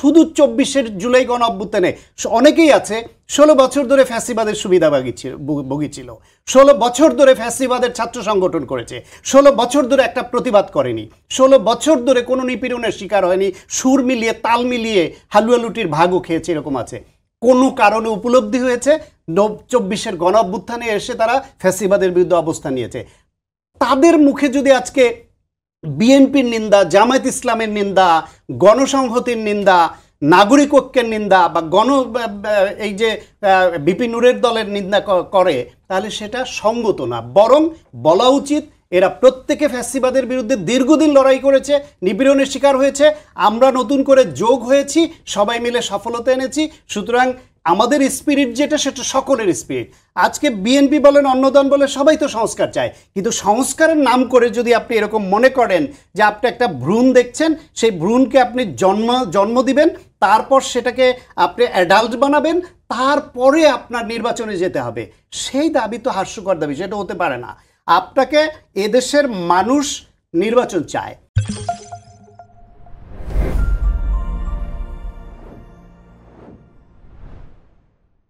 শুধু 24-এর জুলাই গণ অভ্যুত্থানে অনেকেই আছে 16 বছর ধরে ফ্যাসিবাদের সুবিধাভোগী ছিল, 16 বছর ধরে ফ্যাসিবাদের ছাত্র সংগঠন করেছে, 16 বছর ধরে একটা প্রতিবাদ করেনি, 16 বছর ধরে কোনো নিপীড়নের শিকার হয়নি, সুর মিলিয়ে তাল মিলিয়ে হালুয়া লুটির ভাগও খেয়েছে, এরকম আছে। কোনো কারণে উপলব্ধি হয়েছে 24-এর গণ অভ্যুত্থানে এসে তারা ফ্যাসিবাদের বিরুদ্ধে অবস্থান নিয়েছে। তাদের মুখে যদি আজকে বিএনপির নিন্দা, জামায়াত ইসলামের নিন্দা, গণসংহতির নিন্দা, নাগরিক ঐক্যের নিন্দা বা এই যে বিপি নূরের দলের নিন্দা করে, তাহলে সেটা সঙ্গত না। বরং বলা উচিত এরা প্রত্যেকে ফ্যাসিবাদের বিরুদ্ধে দীর্ঘদিন লড়াই করেছে, নিপীড়নের শিকার হয়েছে, আমরা নতুন করে যোগ হয়েছি, সবাই মিলে সফলতা এনেছি। সুতরাং আমাদের স্পিরিট যেটা, সেটা সকলের স্পিরিট। আজকে বিএনপি বলেন, অন্যদল বলে, সবাই তো সংস্কার চায়, কিন্তু সংস্কারের নাম করে যদি আপনি এরকম মনে করেন যে আপনি একটা ভ্রূণ দেখছেন, সেই ভ্রূণকে আপনি জন্ম দিবেন, তারপর সেটাকে আপনি অ্যাডাল্ট বানাবেন, তারপরে আপনার নির্বাচনে যেতে হবে, সেই দাবি তো হাস্যকর দাবি, সেটা হতে পারে না। আপনাকে এদেশের মানুষ নির্বাচন চায়,